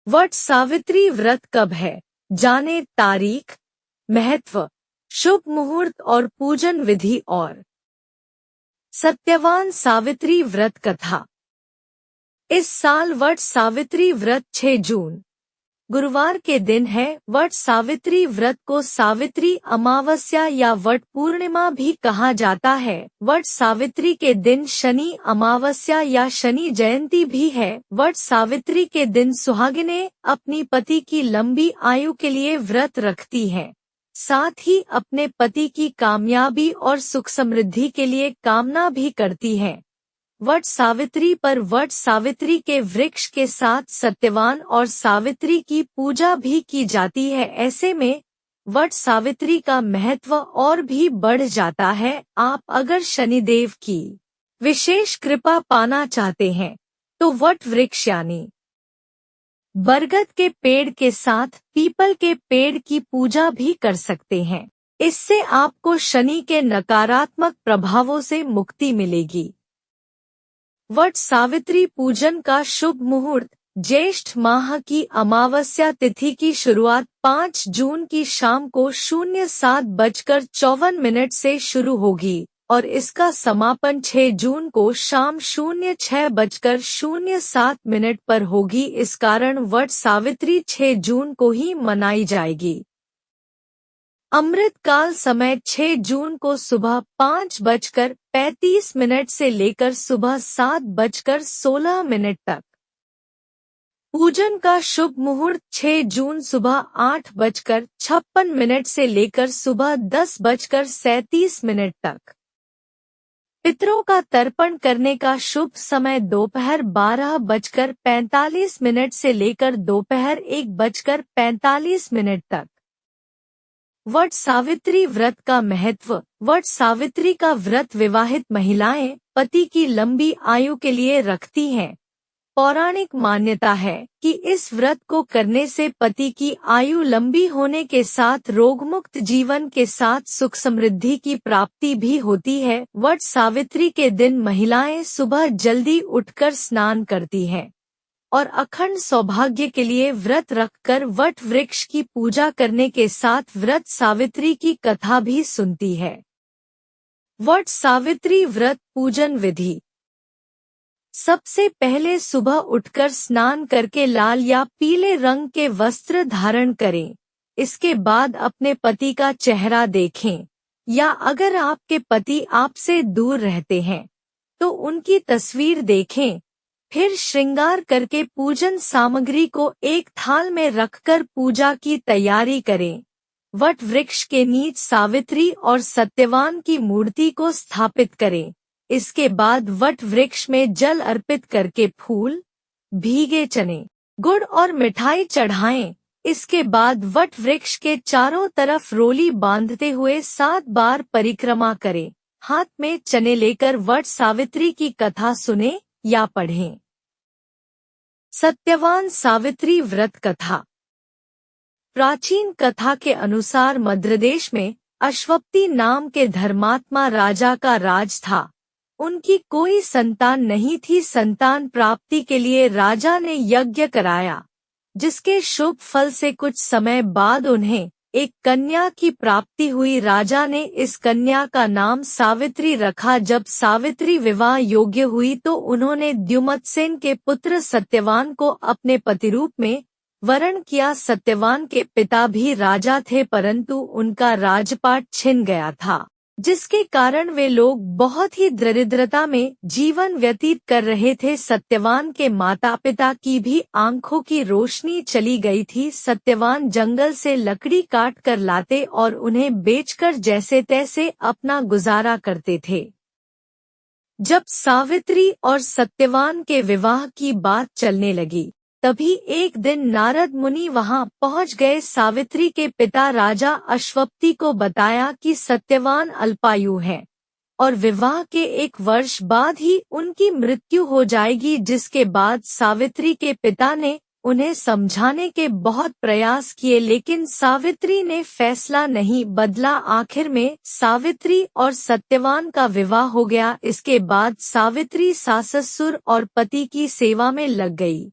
वट सावित्री व्रत कब है? जाने तारीख, महत्व, शुभ मुहूर्त और पूजन विधि। और सत्यवान सावित्री व्रत कथा। इस साल वट सावित्री व्रत 6 जून गुरुवार के दिन है। वट सावित्री व्रत को सावित्री अमावस्या या वट पूर्णिमा भी कहा जाता है। वट सावित्री के दिन शनि अमावस्या या शनि जयंती भी है। वट सावित्री के दिन सुहागिनें अपनी पति की लंबी आयु के लिए व्रत रखती हैं। साथ ही अपने पति की कामयाबी और सुख समृद्धि के लिए कामना भी करती हैं। वट सावित्री पर वट सावित्री के वृक्ष के साथ सत्यवान और सावित्री की पूजा भी की जाती है। ऐसे में वट सावित्री का महत्व और भी बढ़ जाता है। आप अगर शनिदेव की विशेष कृपा पाना चाहते हैं तो वट वृक्ष यानी बरगद के पेड़ के साथ पीपल के पेड़ की पूजा भी कर सकते हैं। इससे आपको शनि के नकारात्मक प्रभावों से मुक्ति मिलेगी। वट सावित्री पूजन का शुभ मुहूर्त। ज्येष्ठ माह की अमावस्या तिथि की शुरुआत 5 जून की शाम को 07:54 से शुरू होगी और इसका समापन 6 जून को शाम 06:07 पर होगी। इस कारण वट सावित्री 6 जून को ही मनाई जाएगी। अमृत काल समय 6 जून को सुबह 5:35 से लेकर सुबह 7:16 तक। पूजन का शुभ मुहूर्त 6 जून सुबह 8:56 से लेकर सुबह 10:37 तक। पितरों का तर्पण करने का शुभ समय दोपहर 12:45 से लेकर दोपहर 1:45 तक। वट सावित्री व्रत का महत्व। वट सावित्री का व्रत विवाहित महिलाएं पति की लंबी आयु के लिए रखती हैं। पौराणिक मान्यता है कि इस व्रत को करने से पति की आयु लंबी होने के साथ रोगमुक्त जीवन के साथ सुख समृद्धि की प्राप्ति भी होती है। वट सावित्री के दिन महिलाएं सुबह जल्दी उठकर स्नान करती हैं और अखंड सौभाग्य के लिए व्रत रखकर वट वृक्ष की पूजा करने के साथ व्रत सावित्री की कथा भी सुनती है। वट सावित्री व्रत पूजन विधि। सबसे पहले सुबह उठकर स्नान करके लाल या पीले रंग के वस्त्र धारण करें। इसके बाद अपने पति का चेहरा देखें या अगर आपके पति आपसे दूर रहते हैं तो उनकी तस्वीर देखें। फिर श्रृंगार करके पूजन सामग्री को एक थाल में रखकर पूजा की तैयारी करें। वट वृक्ष के नीचे सावित्री और सत्यवान की मूर्ति को स्थापित करें। इसके बाद वट वृक्ष में जल अर्पित करके फूल, भीगे चने, गुड़ और मिठाई चढ़ाएं। इसके बाद वट वृक्ष के चारों तरफ रोली बांधते हुए 7 बार परिक्रमा करें। हाथ में चने लेकर वट सावित्री की कथा सुने या पढ़ें। सत्यवान सावित्री व्रत कथा। प्राचीन कथा के अनुसार मध्यदेश में अश्वपति नाम के धर्मात्मा राजा का राज था। उनकी कोई संतान नहीं थी। संतान प्राप्ति के लिए राजा ने यज्ञ कराया, जिसके शुभ फल से कुछ समय बाद उन्हें एक कन्या की प्राप्ति हुई। राजा ने इस कन्या का नाम सावित्री रखा। जब सावित्री विवाह योग्य हुई तो उन्होंने द्युमत्सेन के पुत्र सत्यवान को अपने पतिरूप में वरण किया। सत्यवान के पिता भी राजा थे, परंतु उनका राजपाट छिन गया था, जिसके कारण वे लोग बहुत ही दरिद्रता में जीवन व्यतीत कर रहे थे। सत्यवान के माता पिता की भी आंखों की रोशनी चली गई थी। सत्यवान जंगल से लकड़ी काट कर लाते और उन्हें बेचकर जैसे तैसे अपना गुजारा करते थे। जब सावित्री और सत्यवान के विवाह की बात चलने लगी, तभी एक दिन नारद मुनि वहां पहुंच गए। सावित्री के पिता राजा अश्वपति को बताया कि सत्यवान अल्पायु है और विवाह के 1 वर्ष बाद ही उनकी मृत्यु हो जाएगी। जिसके बाद सावित्री के पिता ने उन्हें समझाने के बहुत प्रयास किए, लेकिन सावित्री ने फैसला नहीं बदला। आखिर में सावित्री और सत्यवान का विवाह हो गया। इसके बाद सावित्री सास ससुर और पति की सेवा में लग गई।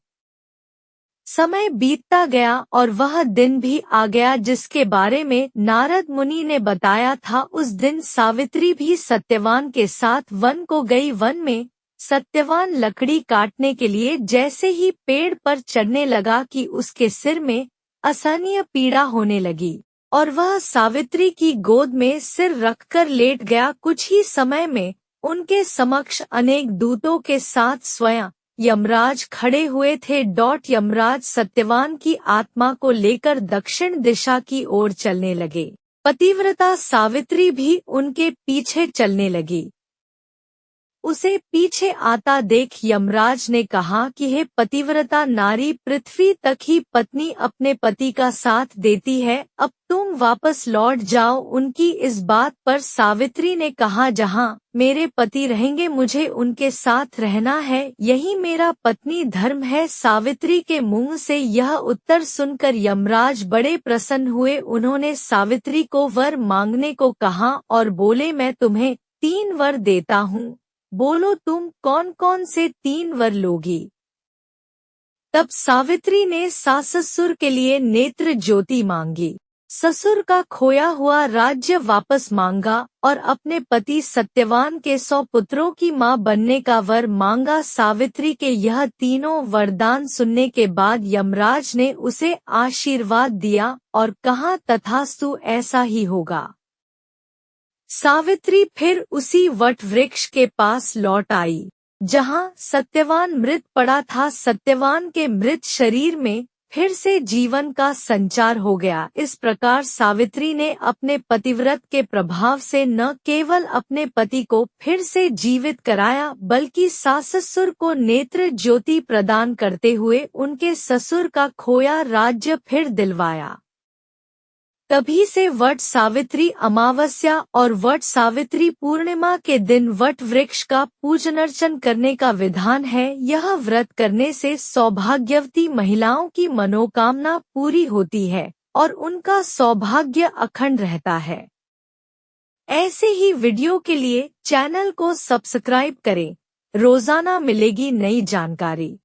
समय बीतता गया और वह दिन भी आ गया जिसके बारे में नारद मुनि ने बताया था। उस दिन सावित्री भी सत्यवान के साथ वन को गई। वन में सत्यवान लकड़ी काटने के लिए जैसे ही पेड़ पर चढ़ने लगा कि उसके सिर में असहनीय पीड़ा होने लगी और वह सावित्री की गोद में सिर रखकर लेट गया। कुछ ही समय में उनके समक्ष अनेक दूतों के साथ स्वयं यमराज खड़े हुए थे। यमराज सत्यवान की आत्मा को लेकर दक्षिण दिशा की ओर चलने लगे। पतिव्रता सावित्री भी उनके पीछे चलने लगी। उसे पीछे आता देख यमराज ने कहा कि हे पतिव्रता नारी, पृथ्वी तक ही पत्नी अपने पति का साथ देती है, अब तुम वापस लौट जाओ। उनकी इस बात पर सावित्री ने कहा, जहाँ मेरे पति रहेंगे मुझे उनके साथ रहना है, यही मेरा पत्नी धर्म है। सावित्री के मुंह से यह उत्तर सुनकर यमराज बड़े प्रसन्न हुए। उन्होंने सावित्री को वर मांगने को कहा और बोले, मैं तुम्हें 3 वर देता हूँ, बोलो तुम कौन कौन से 3 वर लोगी। तब सावित्री ने सास ससुर के लिए नेत्र ज्योति मांगी, ससुर का खोया हुआ राज्य वापस मांगा और अपने पति सत्यवान के 100 पुत्रों की मां बनने का वर मांगा। सावित्री के यह तीनों वरदान सुनने के बाद यमराज ने उसे आशीर्वाद दिया और कहा, तथास्तु, ऐसा ही होगा। सावित्री फिर उसी वट वृक्ष के पास लौट आई जहां सत्यवान मृत पड़ा था। सत्यवान के मृत शरीर में फिर से जीवन का संचार हो गया। इस प्रकार सावित्री ने अपने पतिव्रत के प्रभाव से न केवल अपने पति को फिर से जीवित कराया, बल्कि सास ससुर को नेत्र ज्योति प्रदान करते हुए उनके ससुर का खोया राज्य फिर दिलवाया। तभी से वट सावित्री अमावस्या और वट सावित्री पूर्णिमा के दिन वट वृक्ष का पूजन अर्चन करने का विधान है। यह व्रत करने से सौभाग्यवती महिलाओं की मनोकामना पूरी होती है और उनका सौभाग्य अखंड रहता है। ऐसे ही वीडियो के लिए चैनल को सब्सक्राइब करें। रोजाना मिलेगी नई जानकारी।